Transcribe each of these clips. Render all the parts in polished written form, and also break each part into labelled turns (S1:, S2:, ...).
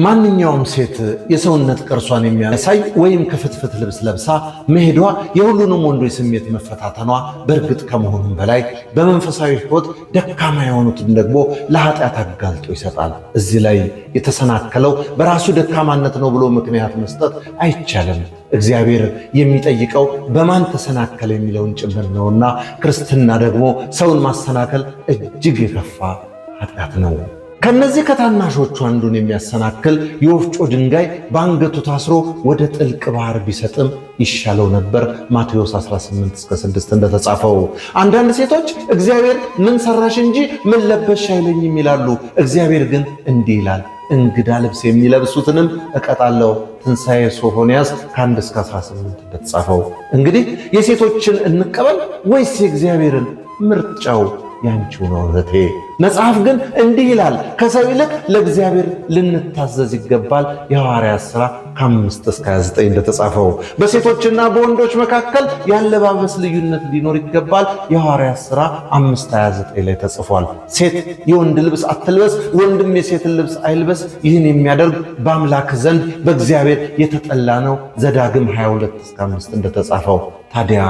S1: ማንኛውም ሴት የሰውነት ቅርሷን የሚያሳይ ወይም ክፍትፍት ልብስ ለብሳ መሄዷ የሁሉንም ወንዶች ስሜት መፈታተኗ በእርግጥ ከመሆኑም በላይ በመንፈሳዊ ሕይወት ደካማ የሆኑትን ደግሞ ለኃጢአት አጋልጦ ይሰጣል። እዚህ ላይ የተሰናከለው በራሱ ደካማነት ነው ብሎ ምክንያት መስጠት አይቻልም። እግዚአብሔር የሚጠይቀው በማን ተሰናከለ የሚለውን ጭምር ነውና ክርስትና ደግሞ ሰውን ማሰናከል እጅግ የከፋ ኃጢአት ነው። ከነዚህ ከታናሾቹ አንዱን የሚያሰናክል የወፍጮ ድንጋይ በአንገቱ ታስሮ ወደ ጥልቅ ባህር ቢሰጥም ይሻለው ነበር። ማቴዎስ 18:6 እንደተጻፈው። አንዳንድ ሴቶች እግዚአብሔር ምን ሰራሽ እንጂ ምን ለበሽ አይለኝም ይላሉ። እግዚአብሔር ግን እንዲህ ይላል፣ እንግዳ ልብስ የሚለብሱትንም እቀጣለሁ። ትንሣኤ ሶፎንያስ 1-18 እንደተጻፈው። እንግዲህ የሴቶችን እንቀበል ወይስ የእግዚአብሔርን? ምርጫው ያንቺው ነው እህቴ። መጽሐፍ ግን እንዲህ ይላል፣ ከሰው ይልቅ ለእግዚአብሔር ልንታዘዝ ይገባል። የሐዋርያት ሥራ 5-29 እንደተጻፈው። በሴቶችና በወንዶች መካከል ያለባበስ ልዩነት ሊኖር ይገባል። የሐዋርያት ሥራ 5:29 ላይ ተጽፏል። ሴት የወንድ ልብስ አትልበስ፣ ወንድም የሴትን ልብስ አይልበስ። ይህን የሚያደርግ በአምላክ ዘንድ በእግዚአብሔር የተጠላ ነው። ዘዳግም 22-5 እንደተጻፈው። ታዲያ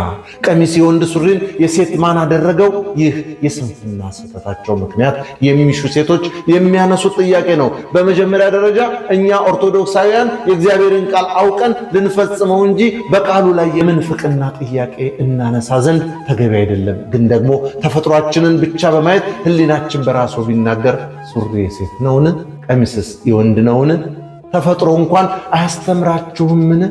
S1: ቀሚስ የወንድ ሱሪን የሴት ማን አደረገው? ይህ የስንፍና ስህተታቸው ምክንያት የሚሹ ሴቶች የሚያነሱት ጥያቄ ነው። በመጀመሪያ ደረጃ እኛ ኦርቶዶክሳውያን የእግዚአብሔርን ቃል አውቀን ልንፈጽመው እንጂ በቃሉ ላይ የምንፍቅና ጥያቄ እናነሳ ዘንድ ተገቢ አይደለም። ግን ደግሞ ተፈጥሯችንን ብቻ በማየት ሕሊናችን በራሱ ቢናገር ሱሪ የሴት ነውን? ቀሚስስ የወንድ ነውን? ተፈጥሮ እንኳን አያስተምራችሁምን?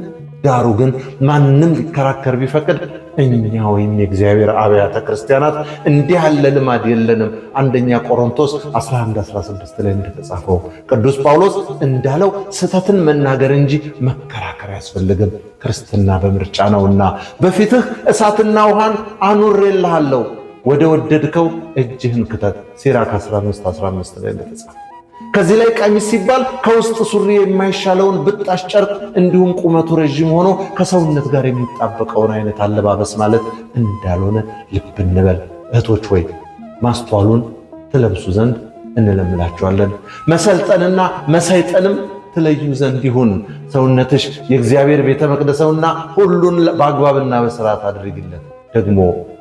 S1: ዳሩ ግን ማንም ሊከራከር ቢፈቅድ እኛ ወይም የእግዚአብሔር አብያተ ክርስቲያናት እንዲህ ያለ ልማድ የለንም። አንደኛ ቆሮንቶስ 11:16 ላይ እንደተጻፈው ቅዱስ ጳውሎስ እንዳለው ስህተትን መናገር እንጂ መከራከር አያስፈልግም። ክርስትና በምርጫ ነውና በፊትህ እሳትና ውሃን አኑሬልሃለሁ፣ ወደ ወደድከው እጅህን ክተት። ሲራክ 15:15 ላይ እንደተጻፈው። ከዚህ ላይ ቀሚስ ሲባል ከውስጥ ሱሪ የማይሻለውን ብጣሽ ጨርቅ እንዲሁም ቁመቱ ረዥም ሆኖ ከሰውነት ጋር የሚጣበቀውን አይነት አለባበስ ማለት እንዳልሆነ ልብ እንበል። እህቶች ወይ ማስተዋሉን ትለብሱ ዘንድ እንለምላችኋለን። መሰልጠንና መሰይጠንም ትለዩ ዘንድ ይሁን። ሰውነትሽ የእግዚአብሔር ቤተ መቅደስና ሁሉን በአግባብና በሥርዓት አድርጊለት። ደግሞ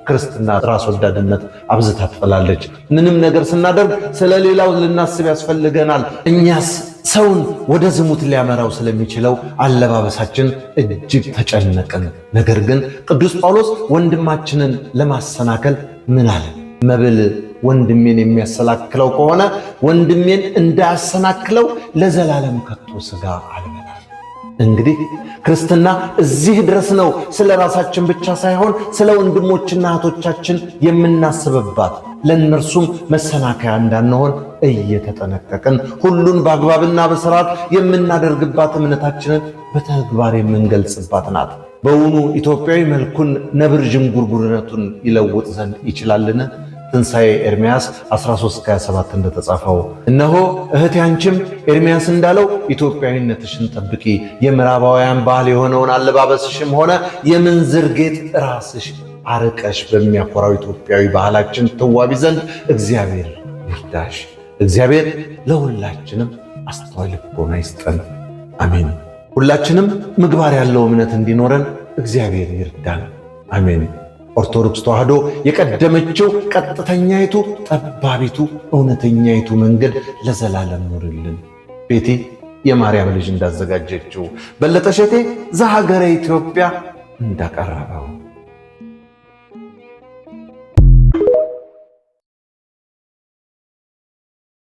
S1: ክርስትና ራስ ወዳድነት አብዝታ ትጠላለች። ምንም ነገር ስናደርግ ስለሌላው ልናስብ ያስፈልገናል። እኛስ ሰውን ወደ ዝሙት ሊያመራው ስለሚችለው አለባበሳችን እጅግ ተጨነቅን። ነገር ግን ቅዱስ ጳውሎስ ወንድማችንን ለማሰናከል ምን አለ? መብል ወንድሜን የሚያሰናክለው ከሆነ ወንድሜን እንዳያሰናክለው ለዘላለም ከቶ ሥጋ አልበላም። እንግዲህ ክርስትና እዚህ ድረስ ነው። ስለ ራሳችን ብቻ ሳይሆን ስለ ወንድሞችና እህቶቻችን የምናስብባት፣ ለእነርሱም መሰናከያ እንዳንሆን እየተጠነቀቅን ሁሉን በአግባብና በሥርዓት የምናደርግባት፣ እምነታችንን በተግባር የምንገልጽባት ናት። በውኑ ኢትዮጵያዊ መልኩን ነብር ዥንጉርጉርነቱን ይለውጥ ዘንድ ይችላልን? ትንሣኤ ኤርምያስ 13:27 እንደተጻፈው። እነሆ እህቴ አንቺም ኤርምያስ እንዳለው ኢትዮጵያዊነትሽን ጠብቂ፣ የምዕራባውያን ባህል የሆነውን አለባበስሽም ሆነ የምንዝር ጌጥ ራስሽ አርቀሽ በሚያኮራው ኢትዮጵያዊ ባህላችን ትዋቢ ዘንድ እግዚአብሔር ይርዳሽ። እግዚአብሔር ለሁላችንም አስተዋይ ልቦና ይስጠን። አሜን። ሁላችንም ምግባር ያለው እምነት እንዲኖረን እግዚአብሔር ይርዳን። አሜን። ኦርቶዶክስ ተዋሕዶ የቀደመችው ቀጥተኛይቱ፣ ጠባቢቱ፣ እውነተኛይቱ መንገድ ለዘላለም ኑርልን። ቤቴ የማርያም ልጅ እንዳዘጋጀችው፣ በለጠ ሸቴ ዘሀገረ ኢትዮጵያ እንዳቀረበው